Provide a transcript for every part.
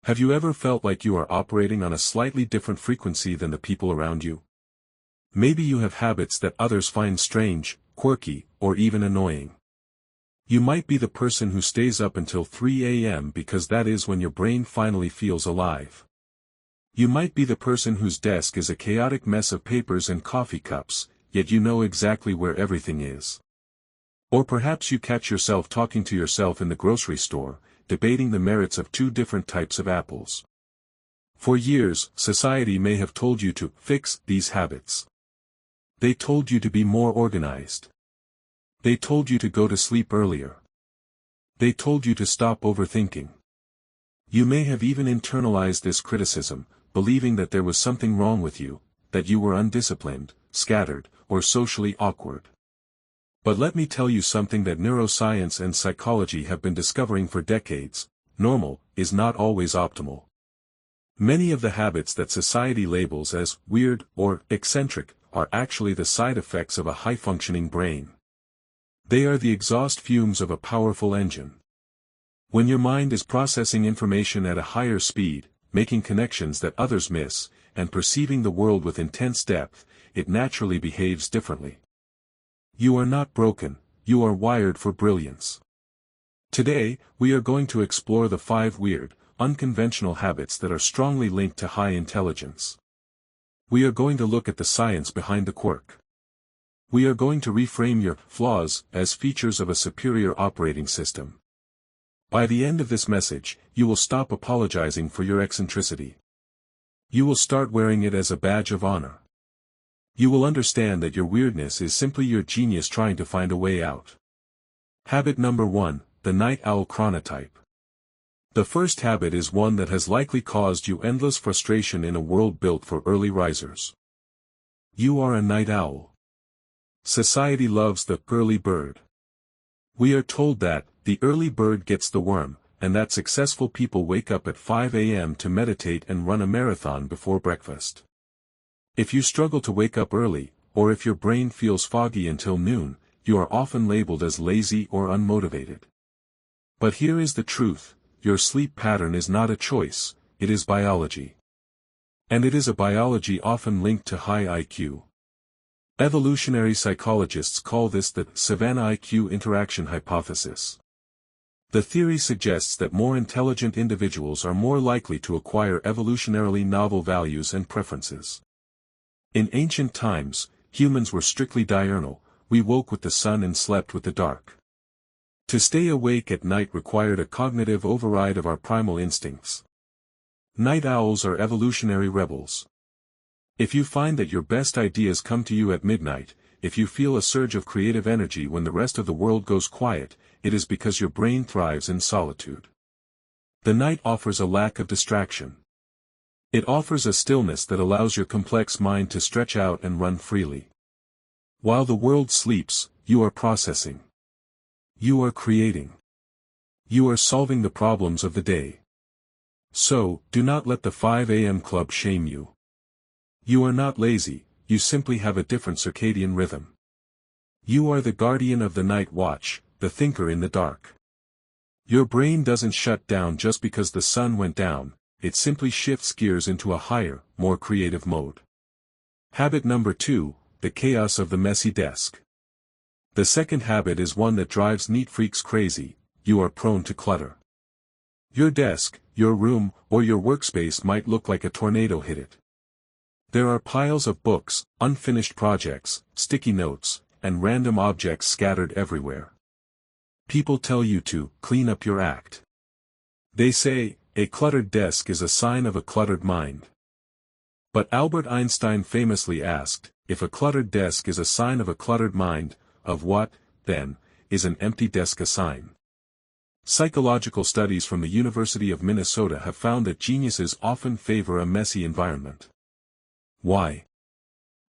Have you ever felt like you are operating on a slightly different frequency than the people around you? Maybe you have habits that others find strange, quirky, or even annoying. You might be the person who stays up until 3 a.m. because that is when your brain finally feels alive. You might be the person whose desk is a chaotic mess of papers and coffee cups, yet you know exactly where everything is. Or perhaps you catch yourself talking to yourself in the grocery store, debating the merits of two different types of apples. For years, society may have told you to fix these habits. They told you to be more organized. They told you to go to sleep earlier. They told you to stop overthinking. You may have even internalized this criticism, believing that there was something wrong with you, that you were undisciplined, scattered, or socially awkward. But let me tell you something that neuroscience and psychology have been discovering for decades: normal is not always optimal. Many of the habits that society labels as weird or eccentric are actually the side effects of a high-functioning brain. They are the exhaust fumes of a powerful engine. When your mind is processing information at a higher speed, making connections that others miss, and perceiving the world with intense depth, it naturally behaves differently. You are not broken, you are wired for brilliance. Today, we are going to explore the 5 weird, unconventional habits that are strongly linked to high intelligence. We are going to look at the science behind the quirk. We are going to reframe your flaws as features of a superior operating system. By the end of this message, you will stop apologizing for your eccentricity. You will start wearing it as a badge of honor. You will understand that your weirdness is simply your genius trying to find a way out. Habit number 1, the Night Owl Chronotype. The first habit is one that has likely caused you endless frustration in a world built for early risers. You are a night owl. Society loves the early bird. We are told that the early bird gets the worm, and that successful people wake up at 5 a.m. to meditate and run a marathon before breakfast. If you struggle to wake up early, or if your brain feels foggy until noon, you are often labeled as lazy or unmotivated. But here is the truth: your sleep pattern is not a choice, it is biology. And it is a biology often linked to high IQ. Evolutionary psychologists call this the Savannah-IQ interaction hypothesis. The theory suggests that more intelligent individuals are more likely to acquire evolutionarily novel values and preferences. In ancient times, humans were strictly diurnal, we woke with the sun and slept with the dark. To stay awake at night required a cognitive override of our primal instincts. Night owls are evolutionary rebels. If you find that your best ideas come to you at midnight, if you feel a surge of creative energy when the rest of the world goes quiet, it is because your brain thrives in solitude. The night offers a lack of distraction. It offers a stillness that allows your complex mind to stretch out and run freely. While the world sleeps, you are processing. You are creating. You are solving the problems of the day. So, do not let the 5 a.m. club shame you. You are not lazy, you simply have a different circadian rhythm. You are the guardian of the night watch, the thinker in the dark. Your brain doesn't shut down just because the sun went down, it simply shifts gears into a higher, more creative mode. Habit number 2, the chaos of the messy desk. The second habit is one that drives neat freaks crazy: you are prone to clutter. Your desk, your room, or your workspace might look like a tornado hit it. There are piles of books, unfinished projects, sticky notes, and random objects scattered everywhere. People tell you to clean up your act. They say, a cluttered desk is a sign of a cluttered mind. But Albert Einstein famously asked, if a cluttered desk is a sign of a cluttered mind, of what, then, is an empty desk a sign? Psychological studies from the University of Minnesota have found that geniuses often favor a messy environment. Why?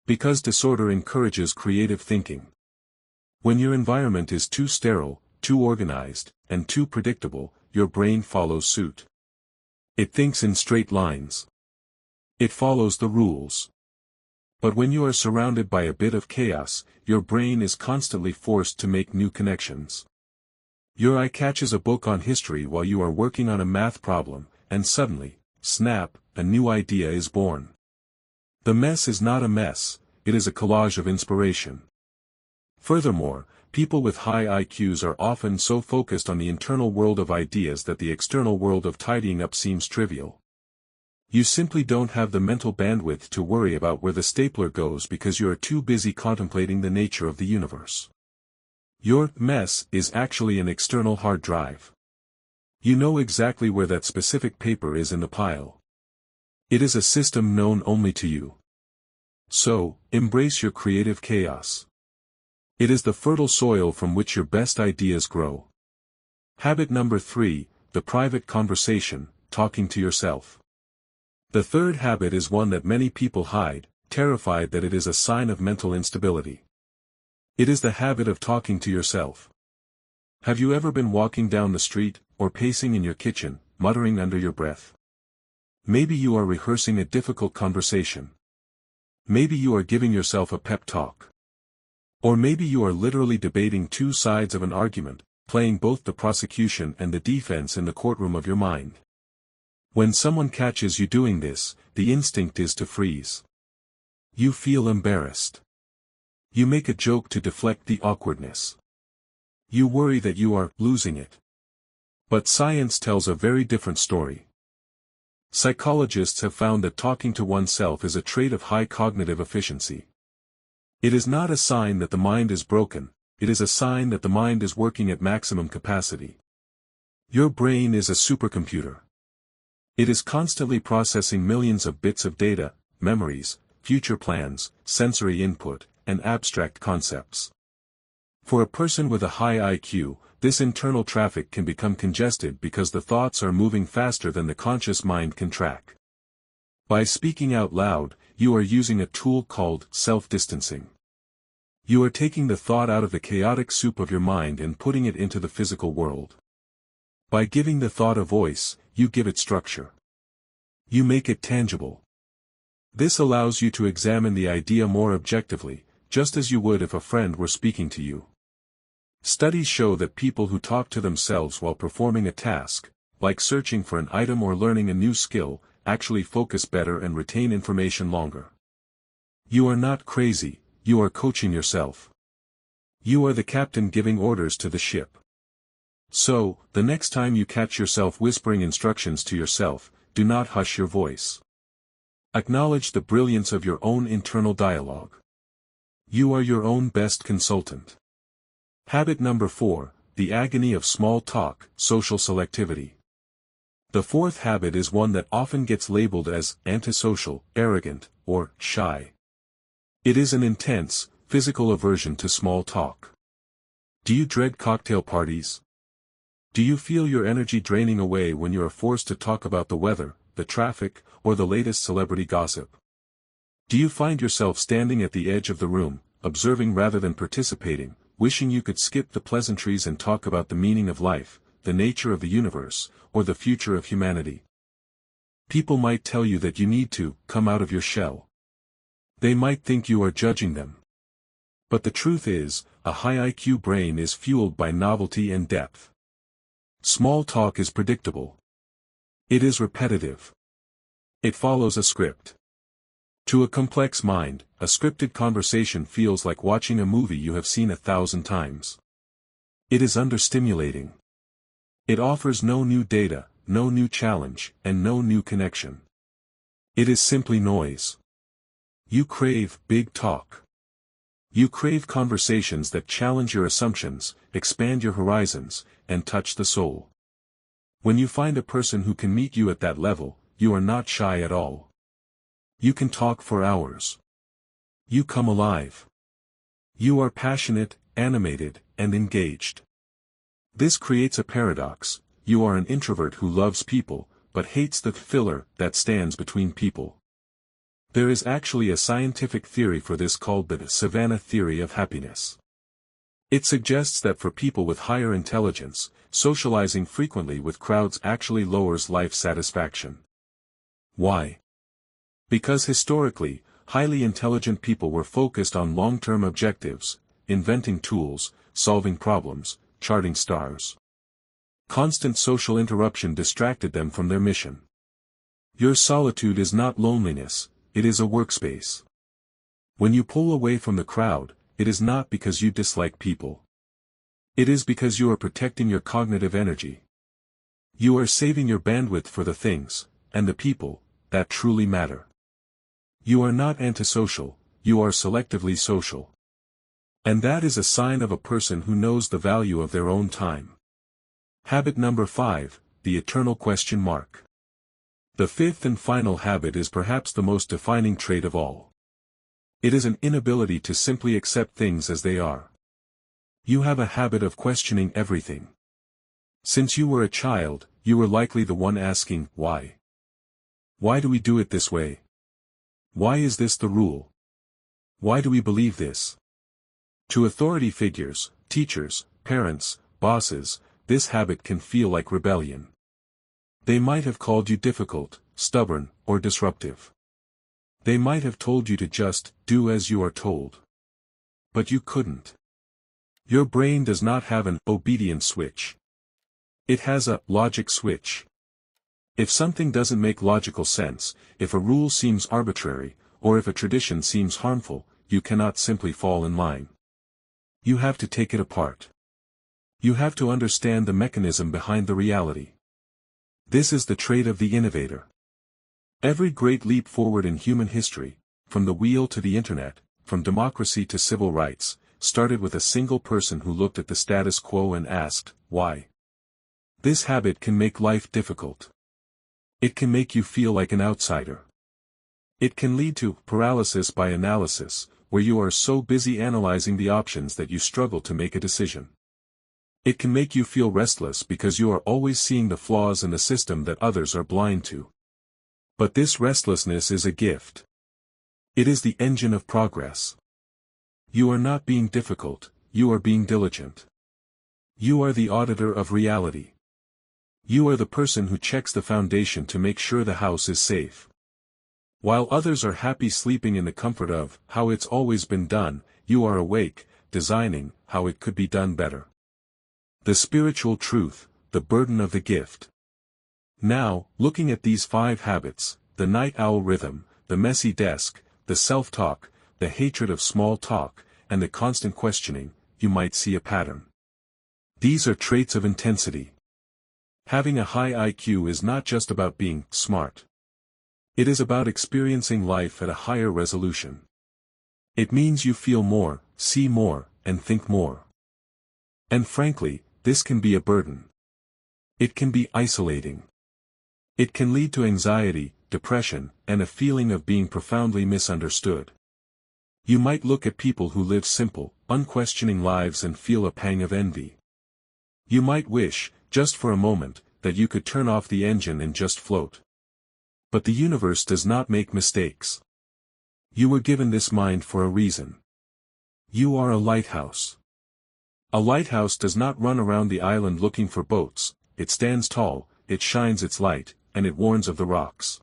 Because disorder encourages creative thinking. When your environment is too sterile, too organized, and too predictable, your brain follows suit. It thinks in straight lines. It follows the rules. But when you are surrounded by a bit of chaos, your brain is constantly forced to make new connections. Your eye catches a book on history while you are working on a math problem, and suddenly, snap, a new idea is born. The mess is not a mess, it is a collage of inspiration. Furthermore, people with high IQs are often so focused on the internal world of ideas that the external world of tidying up seems trivial. You simply don't have the mental bandwidth to worry about where the stapler goes because you are too busy contemplating the nature of the universe. Your mess is actually an external hard drive. You know exactly where that specific paper is in the pile. It is a system known only to you. So, embrace your creative chaos. It is the fertile soil from which your best ideas grow. Habit number 3, the private conversation, talking to yourself. The third habit is one that many people hide, terrified that it is a sign of mental instability. It is the habit of talking to yourself. Have you ever been walking down the street, or pacing in your kitchen, muttering under your breath? Maybe you are rehearsing a difficult conversation. Maybe you are giving yourself a pep talk. Or maybe you are literally debating two sides of an argument, playing both the prosecution and the defense in the courtroom of your mind. When someone catches you doing this, the instinct is to freeze. You feel embarrassed. You make a joke to deflect the awkwardness. You worry that you are losing it. But science tells a very different story. Psychologists have found that talking to oneself is a trait of high cognitive efficiency. It is not a sign that the mind is broken, it is a sign that the mind is working at maximum capacity. Your brain is a supercomputer. It is constantly processing millions of bits of data, memories, future plans, sensory input, and abstract concepts. For a person with a high IQ, this internal traffic can become congested because the thoughts are moving faster than the conscious mind can track. By speaking out loud, you are using a tool called self-distancing. You are taking the thought out of the chaotic soup of your mind and putting it into the physical world. By giving the thought a voice, you give it structure. You make it tangible. This allows you to examine the idea more objectively, just as you would if a friend were speaking to you. Studies show that people who talk to themselves while performing a task, like searching for an item or learning a new skill, actually focus better and retain information longer. You are not crazy, you are coaching yourself. You are the captain giving orders to the ship. So, the next time you catch yourself whispering instructions to yourself, do not hush your voice. Acknowledge the brilliance of your own internal dialogue. You are your own best consultant. Habit number 4, the agony of small talk, social selectivity. The fourth habit is one that often gets labeled as antisocial, arrogant, or shy. It is an intense, physical aversion to small talk. Do you dread cocktail parties? Do you feel your energy draining away when you are forced to talk about the weather, the traffic, or the latest celebrity gossip? Do you find yourself standing at the edge of the room, observing rather than participating, wishing you could skip the pleasantries and talk about the meaning of life, the nature of the universe, or the future of humanity? People might tell you that you need to come out of your shell. They might think you are judging them. But the truth is, a high IQ brain is fueled by novelty and depth. Small talk is predictable. It is repetitive. It follows a script. To a complex mind, a scripted conversation feels like watching a movie you have seen 1,000 times. It is understimulating. It offers no new data, no new challenge, and no new connection. It is simply noise. You crave big talk. You crave conversations that challenge your assumptions, expand your horizons, and touch the soul. When you find a person who can meet you at that level, you are not shy at all. You can talk for hours. You come alive. You are passionate, animated, and engaged. This creates a paradox. You are an introvert who loves people, but hates the filler that stands between people. There is actually a scientific theory for this called the Savannah theory of happiness. It suggests that for people with higher intelligence, socializing frequently with crowds actually lowers life satisfaction. Why? Because historically, highly intelligent people were focused on long-term objectives, inventing tools, solving problems, charting stars. Constant social interruption distracted them from their mission. Your solitude is not loneliness, it is a workspace. When you pull away from the crowd, it is not because you dislike people. It is because you are protecting your cognitive energy. You are saving your bandwidth for the things, and the people, that truly matter. You are not antisocial, you are selectively social. And that is a sign of a person who knows the value of their own time. Habit number 5, the eternal question mark. The fifth and final habit is perhaps the most defining trait of all. It is an inability to simply accept things as they are. You have a habit of questioning everything. Since you were a child, you were likely the one asking, why? Why do we do it this way? Why is this the rule? Why do we believe this? To authority figures, teachers, parents, bosses, this habit can feel like rebellion. They might have called you difficult, stubborn, or disruptive. They might have told you to just do as you are told. But you couldn't. Your brain does not have an obedience switch. It has a logic switch. If something doesn't make logical sense, if a rule seems arbitrary, or if a tradition seems harmful, you cannot simply fall in line. You have to take it apart. You have to understand the mechanism behind the reality. This is the trait of the innovator. Every great leap forward in human history, from the wheel to the internet, from democracy to civil rights, started with a single person who looked at the status quo and asked, why? This habit can make life difficult. It can make you feel like an outsider. It can lead to paralysis by analysis, where you are so busy analyzing the options that you struggle to make a decision. It can make you feel restless because you are always seeing the flaws in the system that others are blind to. But this restlessness is a gift. It is the engine of progress. You are not being difficult, you are being diligent. You are the auditor of reality. You are the person who checks the foundation to make sure the house is safe. While others are happy sleeping in the comfort of how it's always been done, you are awake, designing how it could be done better. The spiritual truth, the burden of the gift. Now, looking at these 5 habits, the night owl rhythm, the messy desk, the self-talk, the hatred of small talk, and the constant questioning, you might see a pattern. These are traits of intensity. Having a high IQ is not just about being smart. It is about experiencing life at a higher resolution. It means you feel more, see more, and think more. And frankly, this can be a burden. It can be isolating. It can lead to anxiety, depression, and a feeling of being profoundly misunderstood. You might look at people who live simple, unquestioning lives and feel a pang of envy. You might wish, just for a moment, that you could turn off the engine and just float. But the universe does not make mistakes. You were given this mind for a reason. You are a lighthouse. A lighthouse does not run around the island looking for boats, it stands tall, it shines its light, and it warns of the rocks.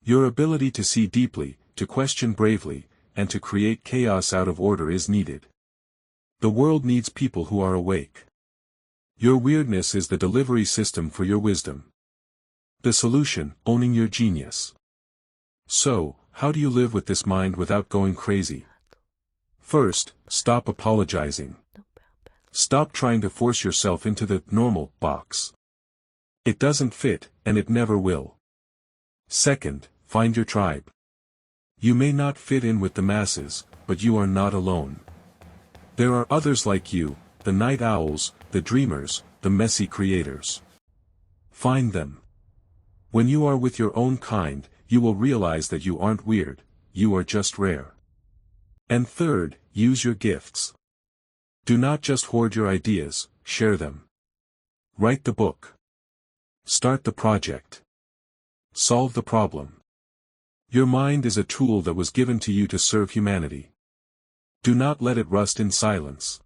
Your ability to see deeply, to question bravely, and to create chaos out of order is needed. The world needs people who are awake. Your weirdness is the delivery system for your wisdom. The solution, owning your genius. So, how do you live with this mind without going crazy? First, stop apologizing. Stop trying to force yourself into the normal box. It doesn't fit, and it never will. Second, find your tribe. You may not fit in with the masses, but you are not alone. There are others like you, the night owls, the dreamers, the messy creators. Find them. When you are with your own kind, you will realize that you aren't weird, you are just rare. And third, use your gifts. Do not just hoard your ideas, share them. Write the book. Start the project. Solve the problem. Your mind is a tool that was given to you to serve humanity. Do not let it rust in silence.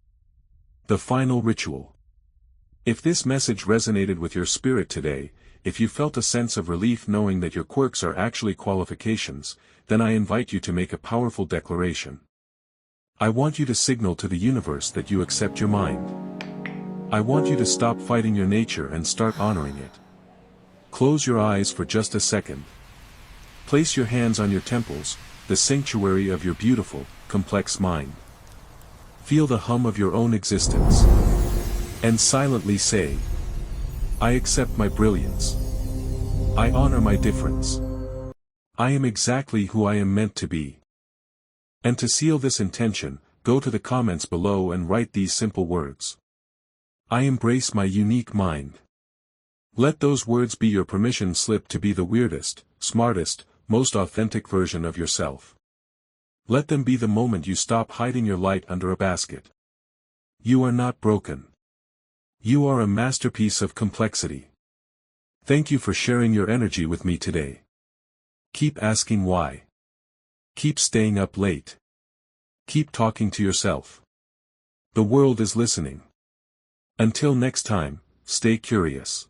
The final ritual. If this message resonated with your spirit today, if you felt a sense of relief knowing that your quirks are actually qualifications, then I invite you to make a powerful declaration. I want you to signal to the universe that you accept your mind. I want you to stop fighting your nature and start honoring it. Close your eyes for just a second. Place your hands on your temples, the sanctuary of your beautiful, complex mind. Feel the hum of your own existence. And silently say, I accept my brilliance. I honor my difference. I am exactly who I am meant to be. And to seal this intention, go to the comments below and write these simple words. I embrace my unique mind. Let those words be your permission slip to be the weirdest, smartest, most authentic version of yourself. Let them be the moment you stop hiding your light under a basket. You are not broken. You are a masterpiece of complexity. Thank you for sharing your energy with me today. Keep asking why. Keep staying up late. Keep talking to yourself. The world is listening. Until next time, stay curious.